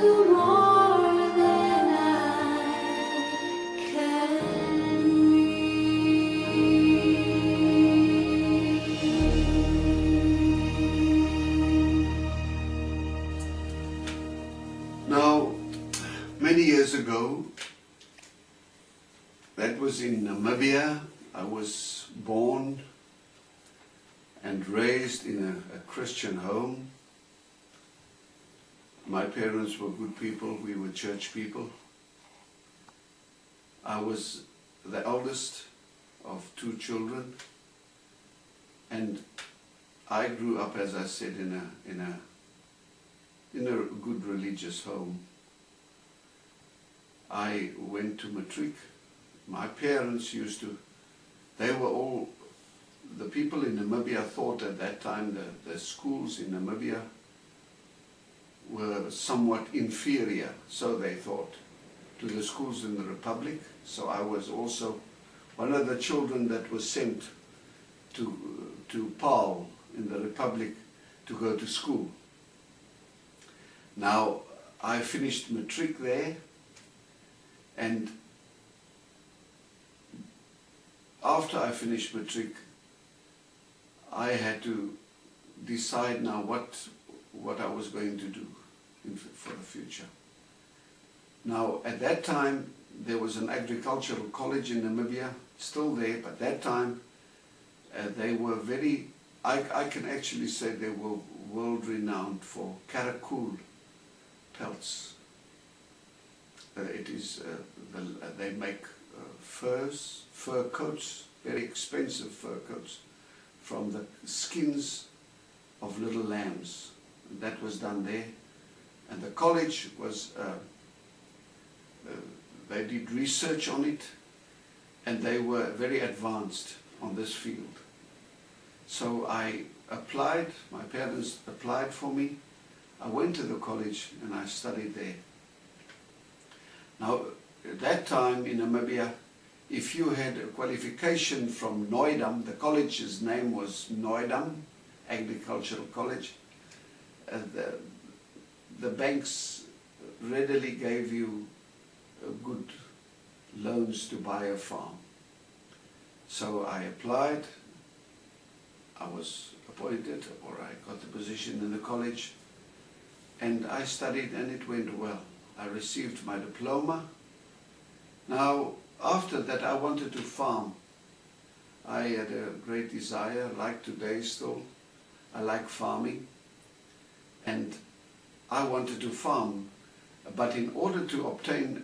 you more than I can Now, many years ago, that was in Namibia. I was born and raised in a Christian home. My parents were good people, we were church people. I was the eldest of 2 children, and I grew up, as I said, in a good religious home. I went to matric. My parents they were all, the people in Namibia thought at that time the schools in Namibia were somewhat inferior, so they thought, to the schools in the Republic. So I was also one of the children that was sent to Paarl in the Republic to go to school. Now, I finished matric there, and after I finished matric, I had to decide now what I was going to do for the future. Now, at that time, there was an agricultural college in Namibia, still there, but that time they were very, I can actually say they were world-renowned for karakul pelts. They make fur coats, very expensive fur coats, from the skins of little lambs. That was done there. And the college was, they did research on it, and they were very advanced on this field. So I applied, my parents applied for me. I went to the college and I studied there. Now, at that time in Namibia, if you had a qualification from Noidam, the college's name was Noidam, Agricultural College, the banks readily gave you good loans to buy a farm. So I applied, I was appointed, or I got the position in the college, and I studied, and it went well. I received my diploma. Now, after that, I wanted to farm. I had a great desire, like today still. I like farming, and I wanted to farm. But in order to obtain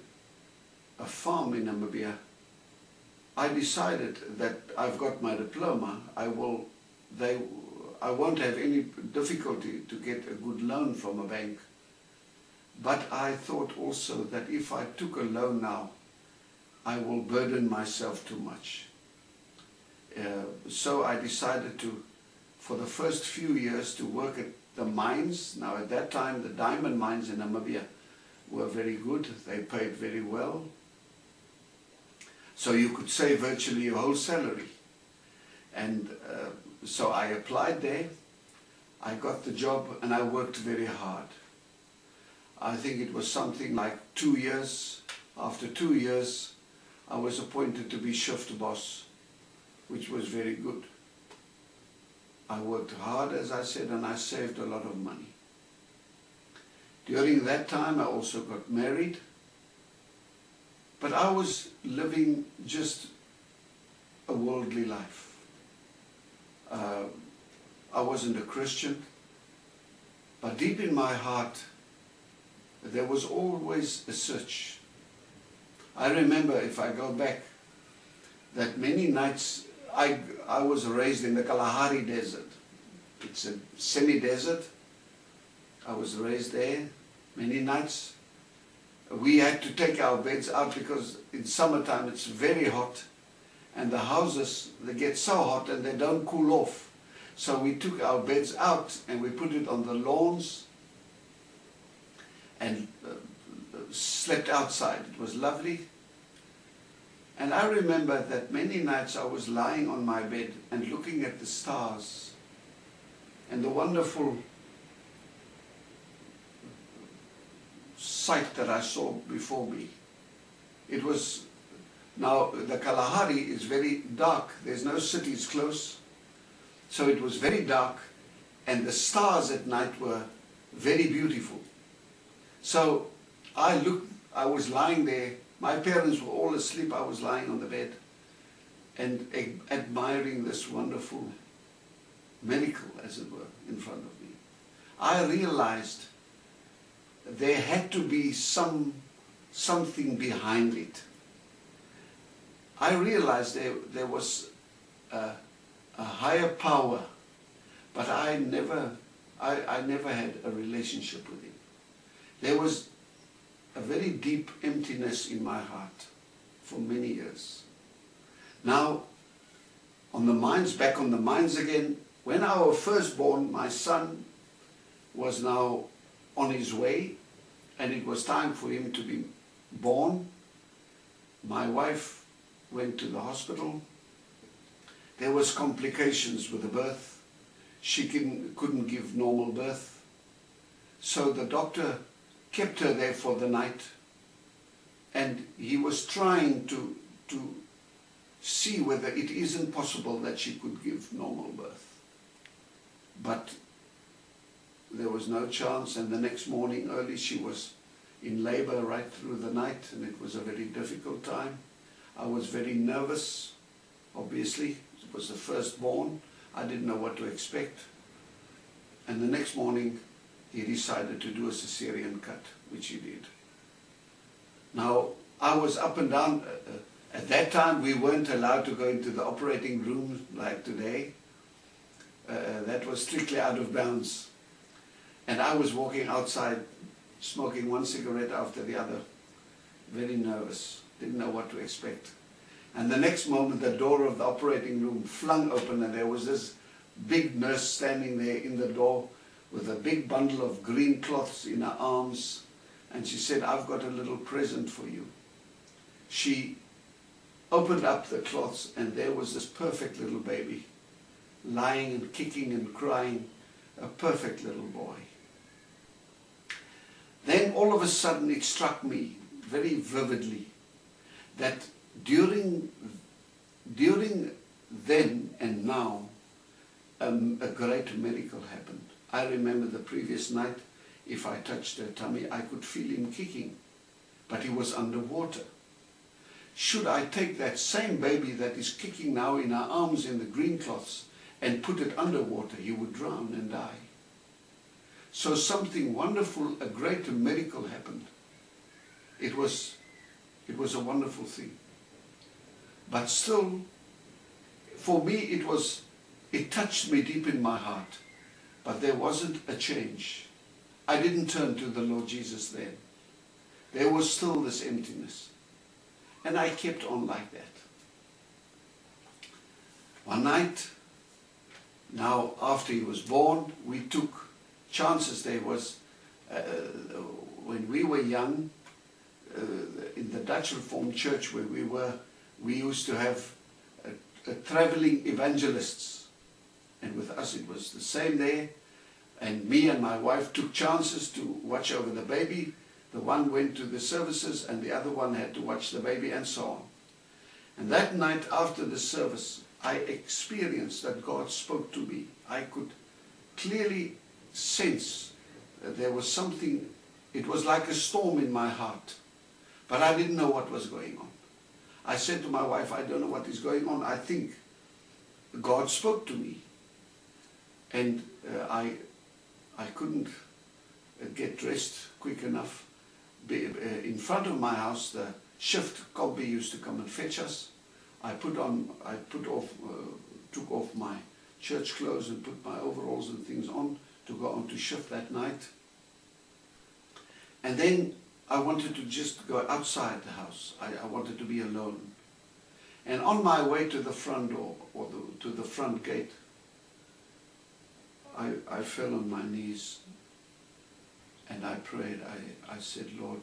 a farm in Namibia, I decided that I've got my diploma, I won't have any difficulty to get a good loan from a bank. But I thought also that if I took a loan now, I will burden myself too much. So I decided to, for the first few years, to work at the mines. Now at that time, the diamond mines in Namibia were very good. They paid very well. So you could save virtually your whole salary. And so I applied there. I got the job, and I worked very hard. I think it was something like 2 years. After 2 years, I was appointed to be shift boss, which was very good. I worked hard, as I said, and I saved a lot of money. During that time, I also got married. But I was living just a worldly life. I wasn't a Christian, but deep in my heart, there was always a search. I remember, if I go back, that many nights, I was raised in the Kalahari Desert. It's a semi-desert. I was raised there many nights. We had to take our beds out because in summertime it's very hot, and the houses, they get so hot and they don't cool off. So we took our beds out and we put it on the lawns and slept outside. It was lovely. And I remember that many nights I was lying on my bed and looking at the stars and the wonderful sight that I saw before me. It was, now the Kalahari is very dark, there's no cities close, so it was very dark, and the stars at night were very beautiful. So I was lying there, my parents were all asleep, I was lying on the bed and admiring this wonderful miracle, as it were, in front of me. I realized there had to be something behind it. I realized there was a higher power, but I never had a relationship with him. There was a very deep emptiness in my heart for many years. Now, back on the mines again, when our firstborn, my son, was now on his way, and it was time for him to be born, my wife went to the hospital. There was complications with the birth. She couldn't give normal birth. So the doctor kept her there for the night, and he was trying to see whether it isn't possible that she could give normal birth. But there was no chance, and the next morning early she was in labor right through the night, and it was a very difficult time. I was very nervous, obviously. It was the firstborn. I didn't know what to expect. And the next morning he decided to do a cesarean cut, which he did. Now, I was up and down. At that time, we weren't allowed to go into the operating room like today. That was strictly out of bounds. And I was walking outside, smoking one cigarette after the other, very nervous, didn't know what to expect. And the next moment, the door of the operating room flung open, and there was this big nurse standing there in the door with a big bundle of green cloths in her arms. And she said, "I've got a little present for you." She opened up the cloths, and there was this perfect little baby, lying and kicking and crying, a perfect little boy. Then all of a sudden it struck me very vividly that during then and now, a great miracle happened. I remember the previous night, if I touched her tummy, I could feel him kicking, but he was underwater. Should I take that same baby that is kicking now in our arms in the green cloths and put it underwater, he would drown and die. So something wonderful, a great miracle happened. It was a wonderful thing. But still, for me, it touched me deep in my heart. But there wasn't a change. I didn't turn to the Lord Jesus then. There was still this emptiness. And I kept on like that. One night, now after he was born, we took chances. There was, when we were young, in the Dutch Reformed Church where we were, we used to have traveling evangelists. And with us it was the same there. And me and my wife took chances to watch over the baby. The one went to the services and the other one had to watch the baby, and so on. And that night after the service, I experienced that God spoke to me. I could clearly sense that there was something. It was like a storm in my heart. But I didn't know what was going on. I said to my wife, "I don't know what is going on. I think God spoke to me." And I couldn't get dressed quick enough. In front of my house, the shift Colby used to come and fetch us. I took off my church clothes and put my overalls and things on to go on to shift that night. And then I wanted to just go outside the house. I wanted to be alone. And on my way to the front door, or to the front gate, I fell on my knees and I prayed. I said, "Lord,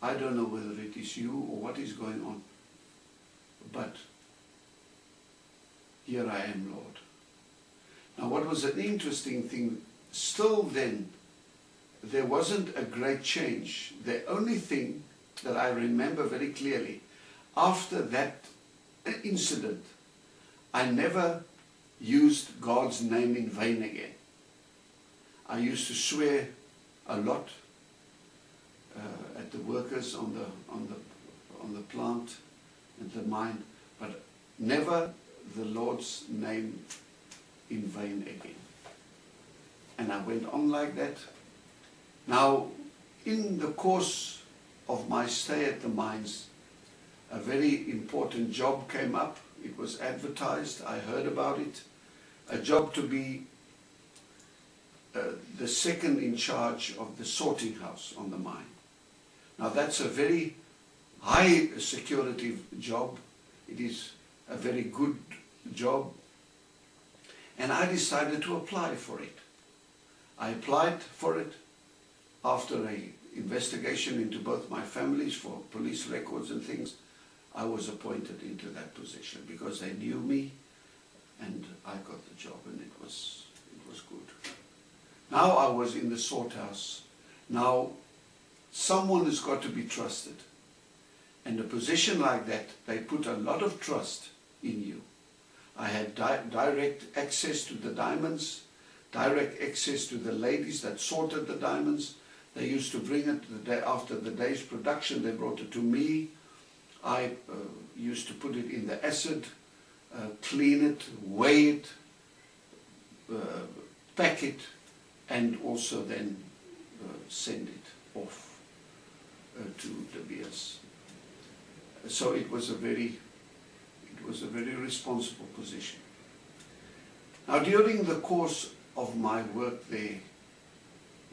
I don't know whether it is you or what is going on, but here I am, Lord." Now what was an interesting thing, still then, there wasn't a great change. The only thing that I remember very clearly, after that incident, I never used God's name in vain again. I used to swear a lot at the workers on the plant, at the mine, but never the Lord's name in vain again. And I went on like that. Now, in the course of my stay at the mines, a very important job came up. It was advertised, I heard about it. A job to be the second in charge of the sorting house on the mine. Now that's a very high security job. It is a very good job. And I decided to apply for it. I applied for it after an investigation into both my families for police records and things. I was appointed into that position because they knew me, and I got the job, and it was good. Now I was in the sort house. Now someone has got to be trusted. And a position like that, they put a lot of trust in you. I had direct access to the diamonds, direct access to the ladies that sorted the diamonds. They used to bring it the day after the day's production. They brought it to me. I used to put it in the acid, clean it, weigh it, pack it, and also then send it off to De Beers. So it was a very responsible position. Now, during the course of my work there,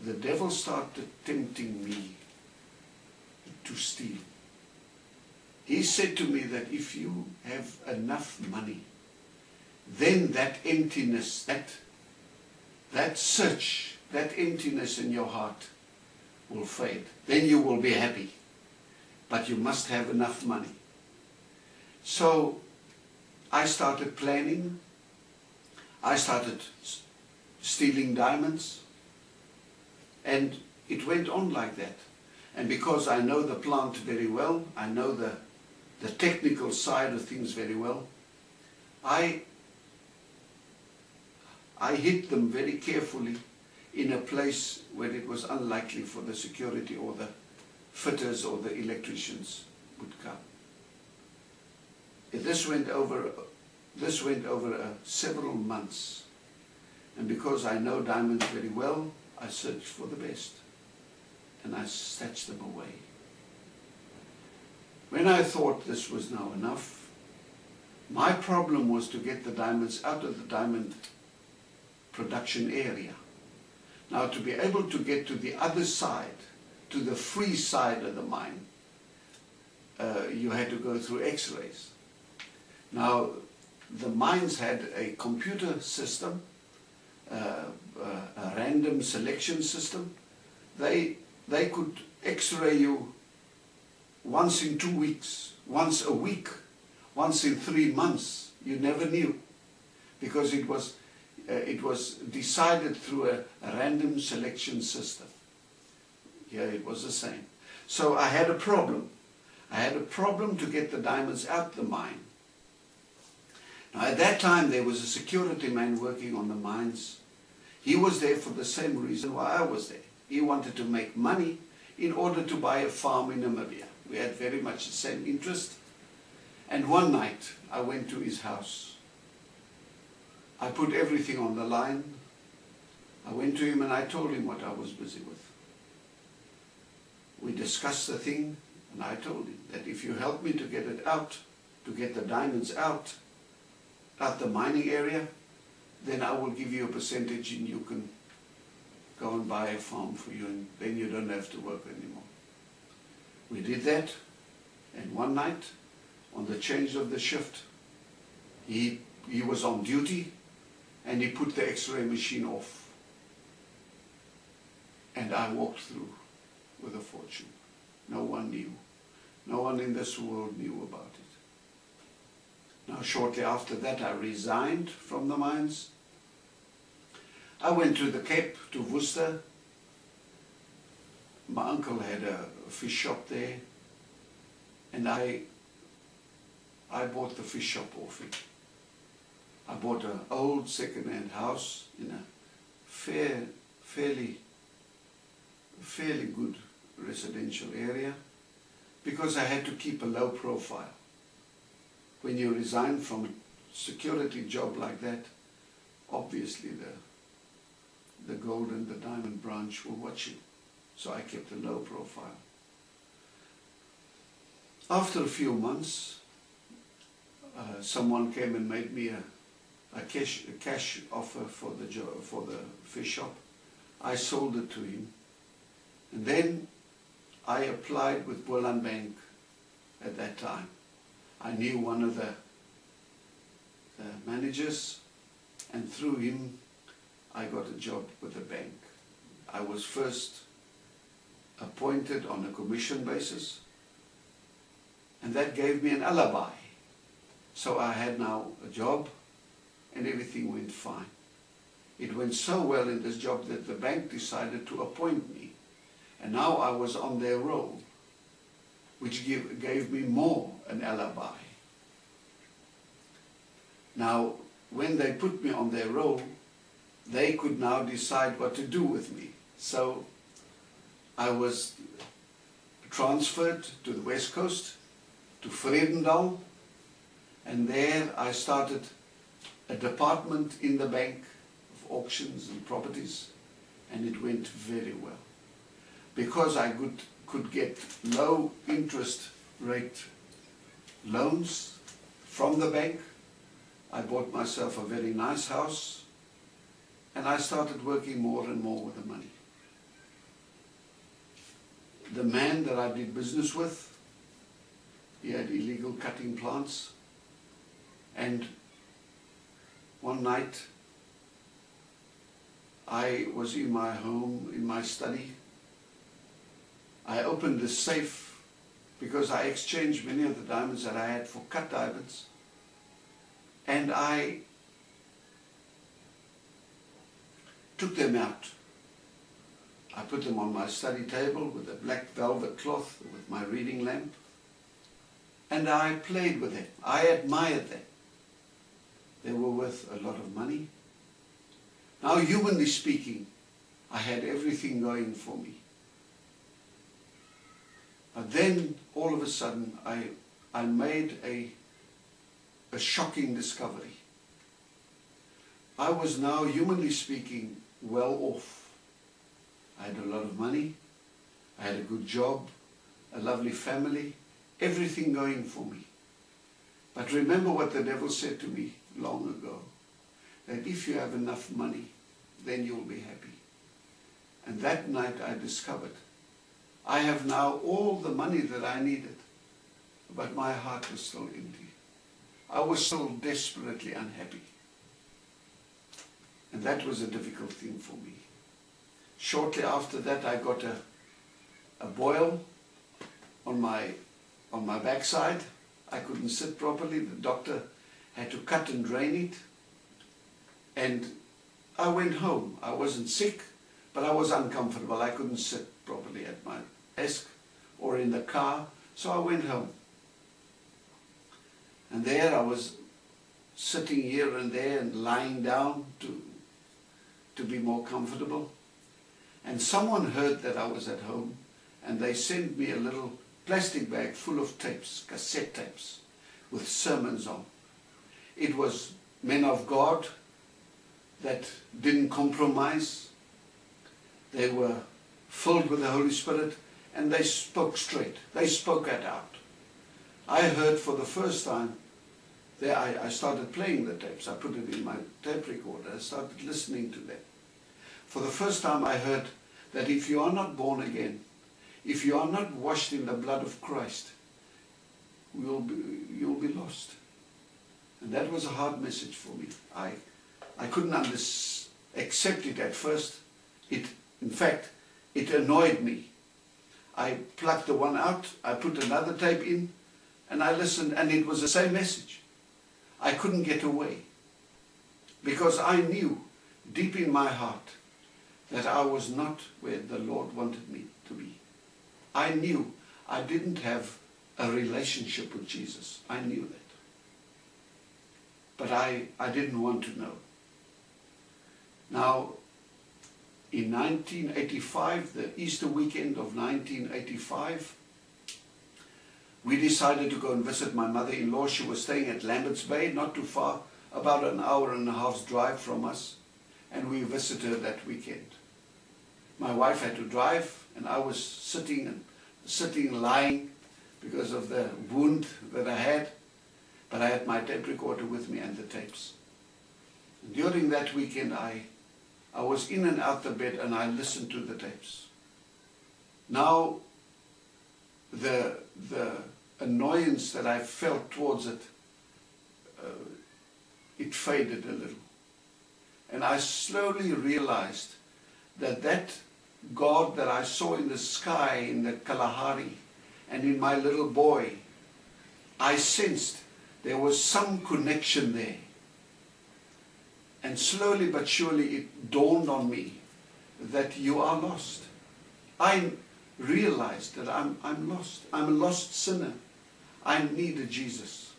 the devil started tempting me to steal. He said to me that if you have enough money, then that emptiness, that search, that emptiness in your heart will fade. Then you will be happy. But you must have enough money. So I started planning. I started stealing diamonds. And it went on like that. And because I know the plant very well, I know the technical side of things very well, I hid them very carefully in a place where it was unlikely for the security or the fitters or the electricians would come. This went over several months. And because I know diamonds very well, I searched for the best. And I stashed them away. When I thought this was now enough, my problem was to get the diamonds out of the diamond production area. Now, to be able to get to the other side, to the free side of the mine, you had to go through X-rays. Now, the mines had a computer system, a random selection system. They could X-ray you once in 2 weeks, once a week, once in 3 months. You never knew, because it was decided through a random selection system. Here it was the same. So I had a problem. I had a problem to get the diamonds out the mine. Now at that time there was a security man working on the mines. He was there for the same reason why I was there. He wanted to make money in order to buy a farm in Namibia. We had very much the same interest. And one night I went to his house. I put everything on the line. I went to him and I told him what I was busy with. We discussed the thing, and I told him that if you help me to get it out, to get the diamonds out the mining area, then I will give you a percentage and you can go and buy a farm for you, and then you don't have to work anymore. We did that, and one night, on the change of the shift, he was on duty, and he put the X-ray machine off. And I walked through with a fortune. No one knew. No one in this world knew about it. Now, shortly after that, I resigned from the mines. I went to the Cape, to Worcester, my uncle had a fish shop there, and I bought the fish shop off him. I bought an old second-hand house in a fairly good residential area, because I had to keep a low profile. When you resign from a security job like that, obviously the gold and the diamond branch will watch you. So I kept a low profile. After a few months, someone came and made me a cash offer for the fish shop. I sold it to him, and then I applied with Boland Bank at that time. I knew one of the managers, and through him I got a job with the bank. I was first appointed on a commission basis, and that gave me an alibi. So I had now a job, and everything went fine. It went so well in this job that the bank decided to appoint me, and now I was on their roll, which gave me more an alibi. Now, when they put me on their roll, they could now decide what to do with me. So I was transferred to the West Coast, to Vredendal, and there I started a department in the bank of auctions and properties, and it went very well. Because I could get low interest rate loans from the bank, I bought myself a very nice house, and I started working more and more with the money. The man that I did business with, he had illegal cutting plants, and one night I was in my home, in my study. I opened the safe because I exchanged many of the diamonds that I had for cut diamonds, and I took them out. I put them on my study table with a black velvet cloth with my reading lamp, and I played with them. I admired them. They were worth a lot of money. Now, humanly speaking, I had everything going for me. But then, all of a sudden, I made a shocking discovery. I was now, humanly speaking, well off. I had a lot of money, I had a good job, a lovely family, everything going for me. But remember what the devil said to me long ago, that if you have enough money, then you'll be happy. And that night I discovered, I have now all the money that I needed, but my heart was still empty. I was still desperately unhappy. And that was a difficult thing for me. Shortly after that, I got a boil on my backside. I couldn't sit properly. The doctor had to cut and drain it. And I went home. I wasn't sick, but I was uncomfortable. I couldn't sit properly at my desk or in the car, so I went home. And there I was sitting here and there and lying down to be more comfortable. And someone heard that I was at home, and they sent me a little plastic bag full of tapes, cassette tapes, with sermons on. It was men of God that didn't compromise. They were filled with the Holy Spirit, and they spoke straight. They spoke it out. I heard for the first time, I started playing the tapes. I put it in my tape recorder. I started listening to them. For the first time I heard that if you are not born again, if you are not washed in the blood of Christ, you'll be lost. And that was a hard message for me. I couldn't accept it at first. In fact, it annoyed me. I plucked the one out, I put another tape in, and I listened, and it was the same message. I couldn't get away, because I knew deep in my heart that I was not where the Lord wanted me to be. I knew I didn't have a relationship with Jesus. I knew that. But I didn't want to know. Now, in 1985, the Easter weekend of 1985, we decided to go and visit my mother-in-law. She was staying at Lambert's Bay, not too far, about an hour and a half's drive from us. And we visited her that weekend. My wife had to drive, and I was sitting, lying because of the wound that I had. But I had my tape recorder with me and the tapes. And during that weekend, I was in and out the bed, and I listened to the tapes. Now, the annoyance that I felt towards it, it faded a little. And I slowly realized that that God that I saw in the sky, in the Kalahari, and in my little boy, I sensed there was some connection there. And slowly but surely it dawned on me that you are lost. I realized that I'm lost. I'm a lost sinner. I need a Jesus.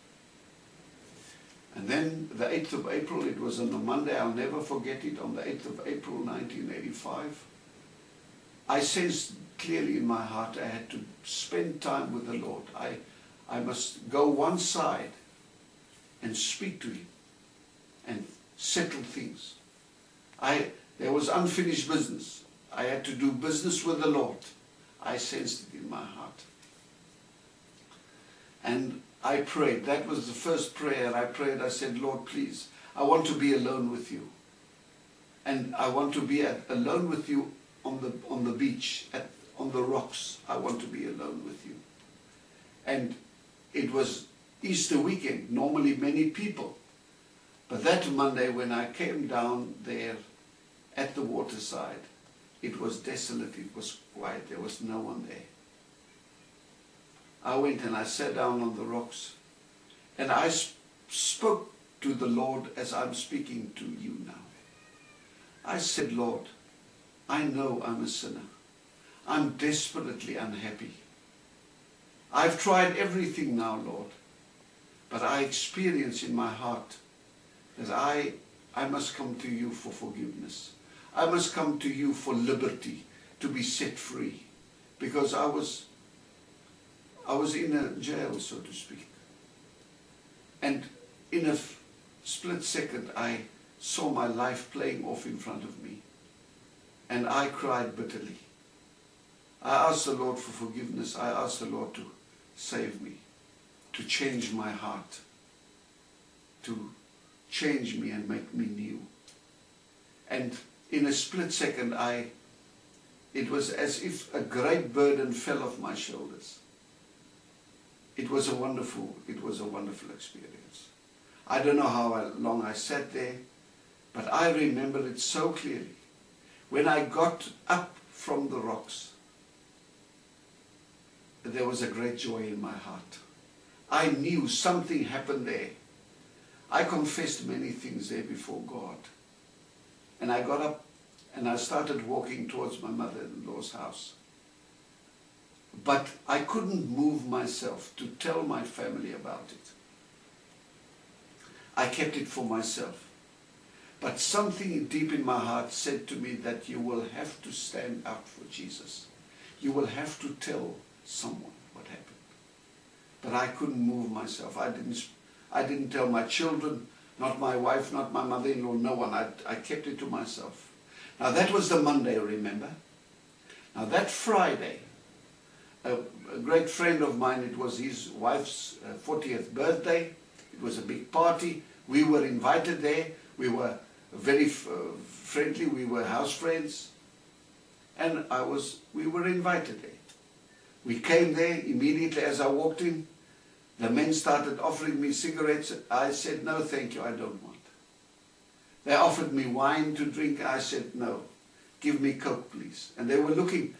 And then the 8th of April, it was on a Monday, I'll never forget it, on the 8th of April 1985, I sensed clearly in my heart I had to spend time with the Lord. I must go one side and speak to Him and settle things. There was unfinished business. I had to do business with the Lord. I sensed it in my heart. And I prayed. That was the first prayer I prayed. I said, Lord, please, I want to be alone with you. And I want to be alone with you on the beach, on the rocks. I want to be alone with you. And it was Easter weekend, normally many people. But that Monday when I came down there at the waterside, it was desolate, it was quiet, there was no one there. I went and I sat down on the rocks, and I spoke to the Lord as I'm speaking to you now. I said, Lord, I know I'm a sinner. I'm desperately unhappy. I've tried everything now, Lord, but I experience in my heart that I must come to you for forgiveness. I must come to you for liberty, to be set free, because I was in a jail, so to speak. And in a split second, I saw my life playing off in front of me. And I cried bitterly. I asked the Lord for forgiveness. I asked the Lord to save me, to change my heart, to change me and make me new. And in a split second, it was as if a great burden fell off my shoulders. It was a wonderful experience. I don't know how long I sat there, but I remember it so clearly. When I got up from the rocks, there was a great joy in my heart. I knew something happened there. I confessed many things there before God. And I got up and I started walking towards my mother-in-law's house. But I couldn't move myself to tell my family about it. I kept it for myself. But something deep in my heart said to me that you will have to stand up for Jesus. You will have to tell someone what happened. But I couldn't move myself. I didn't tell my children, not my wife, not my mother-in-law, no one. I kept it to myself. Now that was the Monday, remember? Now that Friday, a great friend of mine, it was his wife's 40th birthday. It was a big party. We were invited there. We were very friendly. We were house friends. And we were invited there. We came there immediately as I walked in. The men started offering me cigarettes. I said, no, thank you, I don't want. They offered me wine to drink. I said, no, give me Coke, please. And they were looking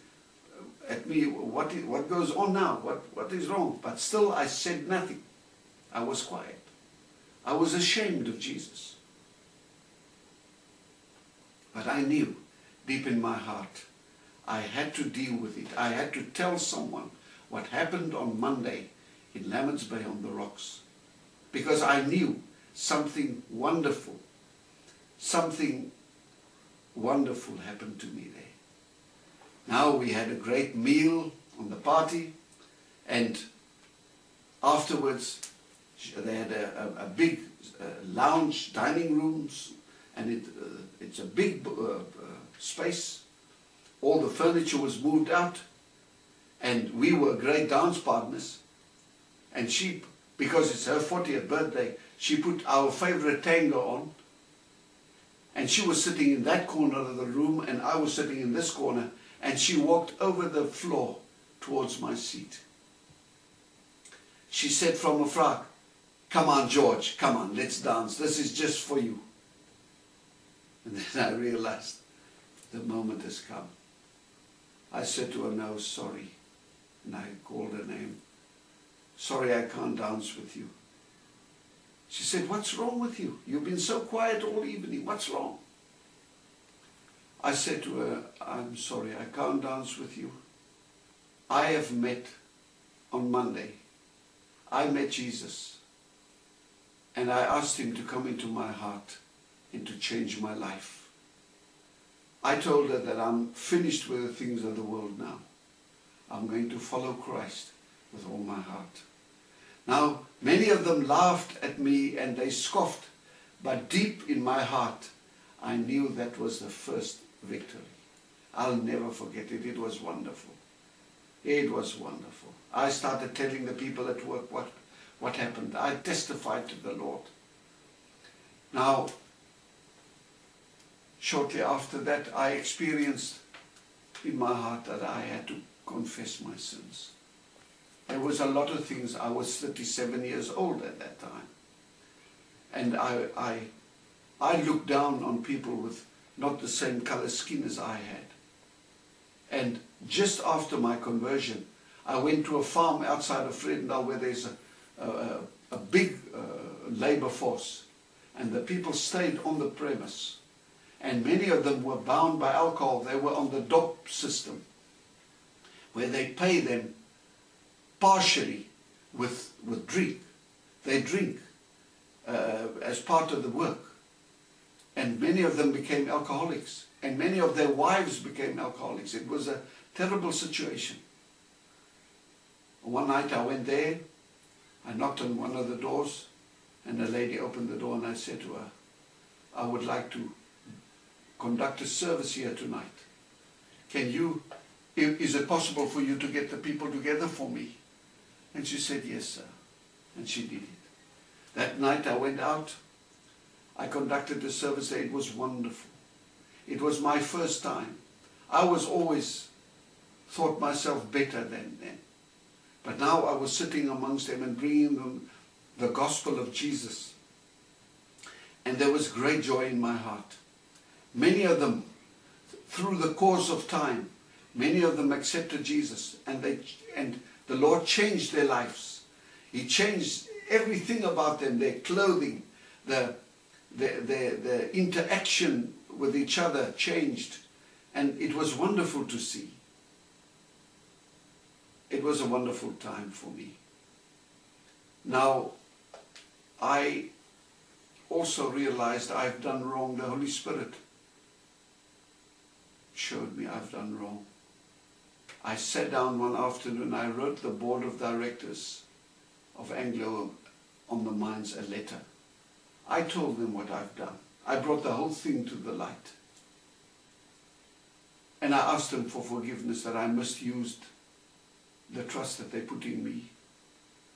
at me, what goes on now? What is wrong? But still I said nothing. I was quiet. I was ashamed of Jesus. But I knew deep in my heart, I had to deal with it. I had to tell someone what happened on Monday in Lammerts Bay on the rocks. Because I knew something wonderful happened to me there. Now we had a great meal on the party, and afterwards they had a big lounge dining rooms, and it's a big space. All the furniture was moved out, and we were great dance partners. And she, because it's her 40th birthday, she put our favorite tango on, and she was sitting in that corner of the room and I was sitting in this corner, and she walked over the floor towards my seat. She said from afar, "Come on, George, come on, let's dance. This is just for you." And then I realized the moment has come. I said to her, "No, sorry." And I called her name. "Sorry, I can't dance with you." She said, "What's wrong with you? You've been so quiet all evening. What's wrong?" I said to her, "I'm sorry, I can't dance with you. I have met on Monday. I met Jesus. And I asked him to come into my heart and to change my life. I told her that I'm finished with the things of the world now. I'm going to follow Christ with all my heart." Now, many of them laughed at me and they scoffed, but deep in my heart, I knew that was the first victory. I'll never forget it. It was wonderful. It was wonderful. I started telling the people at work what happened. I testified to the Lord. Now, shortly after that, I experienced in my heart that I had to confess my sins. There was a lot of things. I was 37 years old at that time. And I looked down on people with not the same color skin as I had. And just after my conversion, I went to a farm outside of Vredendal where there's a big labor force. And the people stayed on the premise. And many of them were bound by alcohol. They were on the DOP system, where they pay them partially with drink. They drink as part of the work. And many of them became alcoholics. And many of their wives became alcoholics. It was a terrible situation. One night I went there. I knocked on one of the doors, and a lady opened the door, and I said to her, "I would like to conduct a service here tonight. Is it possible for you to get the people together for me?" And she said, "Yes, sir." And she did it. That night I went out. I conducted the service there. It was wonderful. It was my first time. I was always thought myself better than them. But now I was sitting amongst them and bringing them the gospel of Jesus. And there was great joy in my heart. Many of them, through the course of time, many of them accepted Jesus, and the Lord changed their lives. He changed everything about them, their clothing, the interaction with each other changed, and it was wonderful to see. It was a wonderful time for me. Now, I also realized I've done wrong. The Holy Spirit showed me I've done wrong. I sat down one afternoon, I wrote the board of directors of Anglo on the Mines a letter. I told them what I've done. I brought the whole thing to the light. And I asked them for forgiveness that I misused the trust that they put in me.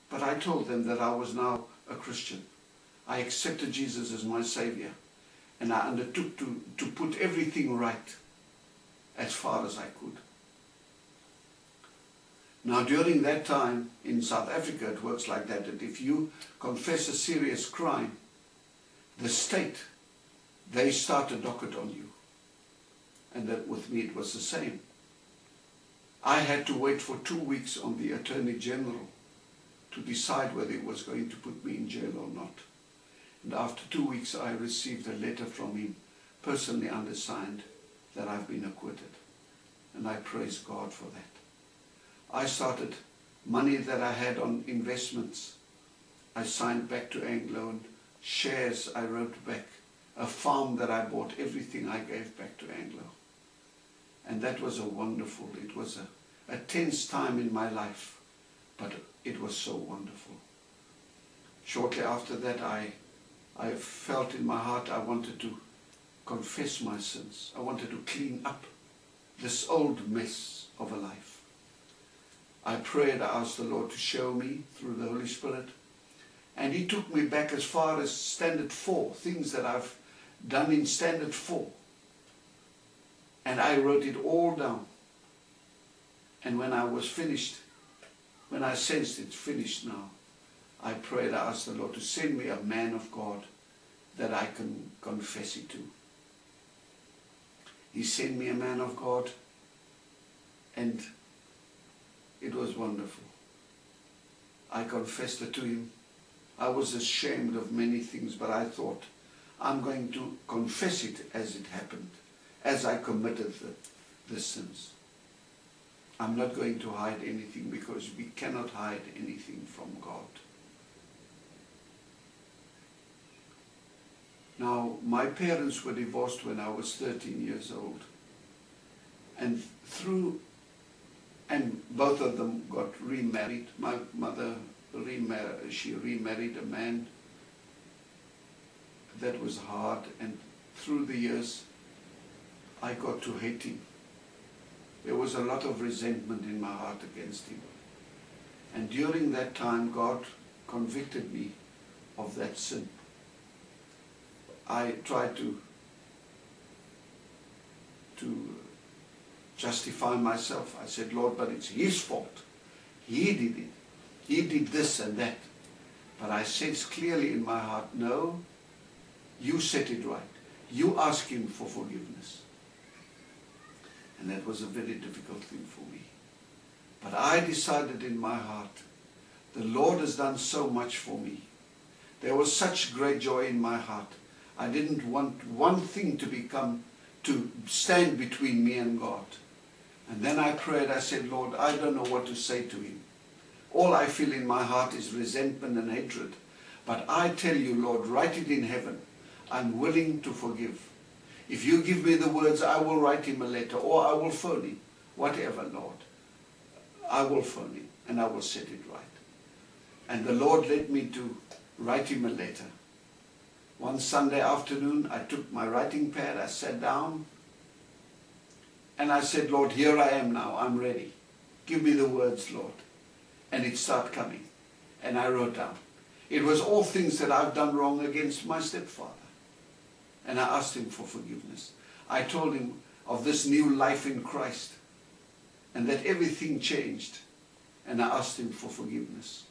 But I told them that I was now a Christian. I accepted Jesus as my Savior. And I undertook to put everything right as far as I could. Now, during that time in South Africa, it works like that if you confess a serious crime, the state, they start a docket on you. And that with me it was the same. I had to wait for 2 weeks on the Attorney General to decide whether he was going to put me in jail or not. And after 2 weeks I received a letter from him, personally undersigned, that I've been acquitted. And I praise God for that. I started money that I had on investments. I signed back to Anglo, and shares I wrote back. A farm that I bought, everything I gave back to Anglo. And that was a wonderful, it was a tense time in my life, but it was so wonderful. Shortly after that, I felt in my heart I wanted to confess my sins. I wanted to clean up this old mess of a life. I prayed, I asked the Lord to show me through the Holy Spirit. And He took me back as far as Standard 4, things that I've done in Standard 4. And I wrote it all down. And when I was finished, when I sensed it's finished now, I prayed, I asked the Lord to send me a man of God that I can confess it to. He sent me a man of God, and it was wonderful. I confessed it to him. I was ashamed of many things, but I thought, I'm going to confess it as it happened, as I committed the sins. I'm not going to hide anything, because we cannot hide anything from God. Now, my parents were divorced when I was 13 years old. And both of them got remarried. My mother remarried a man. That was hard, and through the years, I got to hate him. There was a lot of resentment in my heart against him. And during that time, God convicted me of that sin. I tried to justify myself. I said, Lord, but it's his fault. He did it. He did this and that. But I sensed clearly in my heart, no, you set it right. You ask him for forgiveness. And that was a very difficult thing for me. But I decided in my heart, the Lord has done so much for me. There was such great joy in my heart. I didn't want one thing to stand between me and God. And then I prayed, I said, Lord, I don't know what to say to him. All I feel in my heart is resentment and hatred. But I tell you, Lord, write it in heaven. I'm willing to forgive. If you give me the words, I will write him a letter, or I will phone him. Whatever, Lord. I will phone him, and I will set it right. And the Lord led me to write him a letter. One Sunday afternoon, I took my writing pad, I sat down, and I said, Lord, here I am now, I'm ready. Give me the words, Lord. And it started coming. And I wrote down. It was all things that I've done wrong against my stepfather. And I asked him for forgiveness. I told him of this new life in Christ, and that everything changed. And I asked him for forgiveness.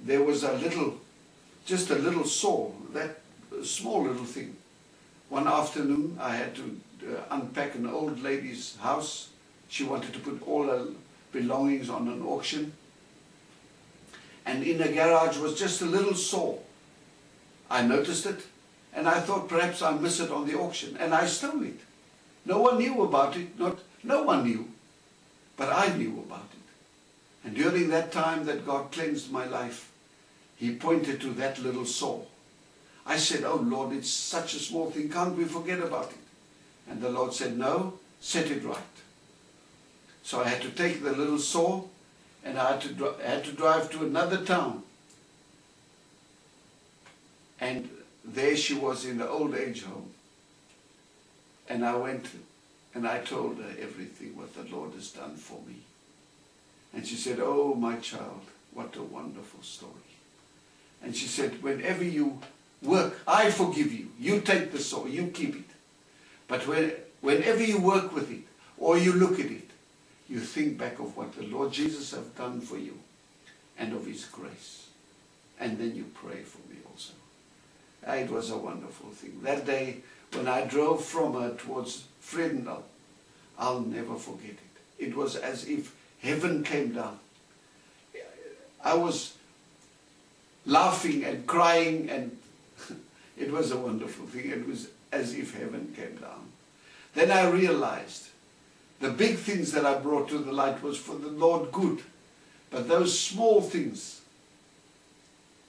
There was just a little sore, that small little thing. One afternoon, I had to unpack an old lady's house. She wanted to put all her belongings on an auction. And in the garage was just a little saw. I noticed it, and I thought perhaps I miss it on the auction, and I stole it. No one knew about it, no one knew, but I knew about it. And during that time that God cleansed my life, He pointed to that little saw. I said, oh Lord, it's such a small thing, can't we forget about it? And the Lord said, no, set it right. So I had to take the little saw, and I had to drive to another town. And there she was in the old age home. And I went and I told her everything what the Lord has done for me. And she said, oh my child, what a wonderful story. And she said, whenever you work, I forgive you. You take the saw, you keep it. But whenever you work with it, or you look at it, you think back of what the Lord Jesus has done for you, and of His grace. And then you pray for me also. It was a wonderful thing. That day, when I drove from her towards Vredendal, I'll never forget it. It was as if heaven came down. I was laughing and crying, and it was a wonderful thing. It was as if heaven came down. Then I realized the big things that I brought to the light was for the Lord good. But those small things,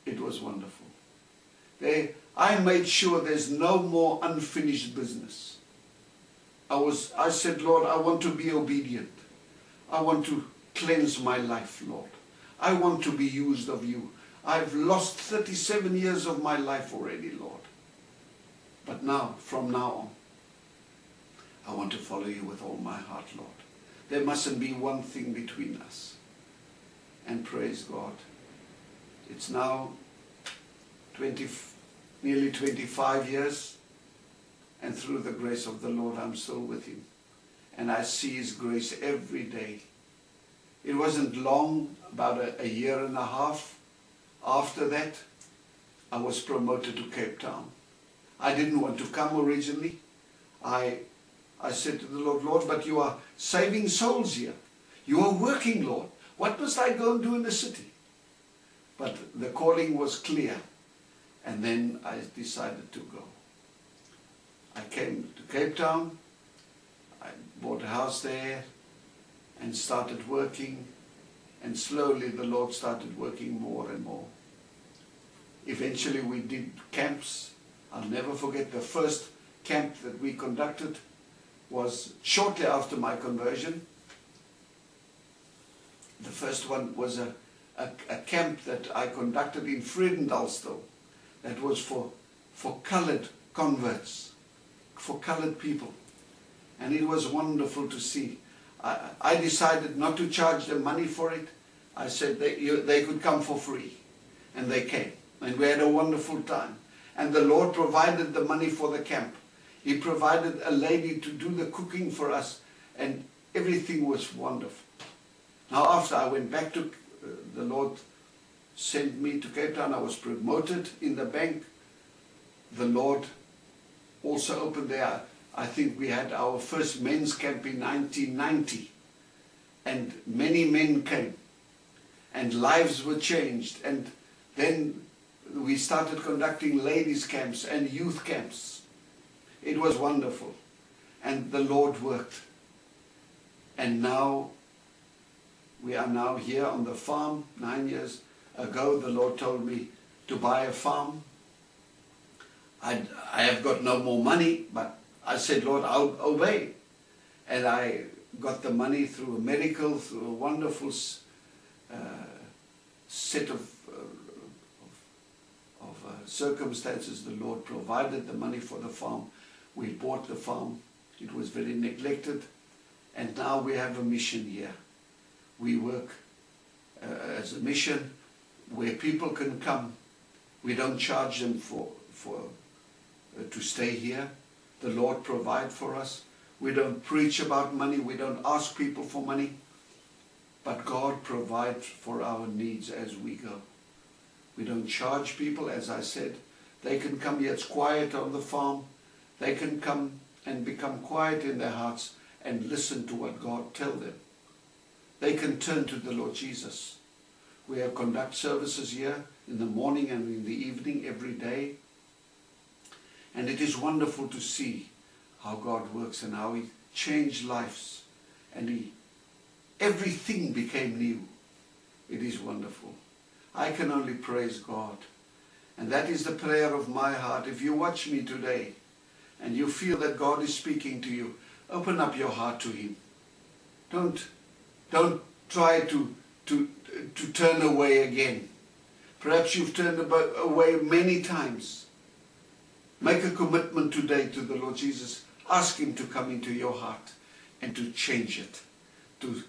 it was wonderful. I made sure there's no more unfinished business. I said, Lord, I want to be obedient. I want to cleanse my life, Lord. I want to be used of you. I've lost 37 years of my life already, Lord. But now, from now on, I want to follow you with all my heart, Lord. There mustn't be one thing between us. And praise God. It's now nearly 25 years. And through the grace of the Lord, I'm still with him. And I see his grace every day. It wasn't long, about a year and a half after that, I was promoted to Cape Town. I didn't want to come originally. I said to the Lord, Lord, but you are saving souls here. You are working, Lord. What must I go and do in the city? But the calling was clear. And then I decided to go. I came to Cape Town. I bought a house there and started working. And slowly the Lord started working more and more. Eventually we did camps. I'll never forget the first camp that we conducted was shortly after my conversion. The first one was a camp that I conducted in Vredendalstal. That was for colored converts, for colored people. And it was wonderful to see. I decided not to charge them money for it. I said they could come for free. And they came. And we had a wonderful time. And the Lord provided the money for the camp. He provided a lady to do the cooking for us. And everything was wonderful. Now after I went back to, the Lord sent me to Cape Town. I was promoted in the bank. The Lord also opened there. I think we had our first men's camp in 1990. And many men came. And lives were changed. And then we started conducting ladies' camps and youth camps. It was wonderful. And the Lord worked. And now, we are now here on the farm. 9 years ago, the Lord told me to buy a farm. I have got no more money, but I said, Lord, I'll obey. And I got the money through a miracle, through a wonderful set of circumstances. The Lord provided the money for the farm. We bought the farm. It was very neglected. And now we have a mission here. We work as a mission where people can come. We don't charge them to stay here. The Lord provides for us. We don't preach about money. We don't ask people for money. But God provides for our needs as we go. We don't charge people, as I said. They can come here. It's quiet on the farm. They can come and become quiet in their hearts and listen to what God tells them. They can turn to the Lord Jesus. We have conduct services here in the morning and in the evening every day. And it is wonderful to see how God works and how He changed lives. And everything became new. It is wonderful. I can only praise God. And that is the prayer of my heart. If you watch me today and you feel that God is speaking to you, open up your heart to Him. Don't try to turn away again. Perhaps you've turned away many times. Make a commitment today to the Lord Jesus. Ask Him to come into your heart and to change it. To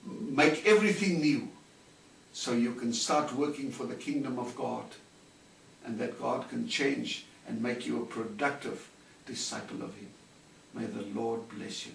make everything new. So you can start working for the kingdom of God. And that God can change and make you a productive disciple of Him. May the Lord bless you.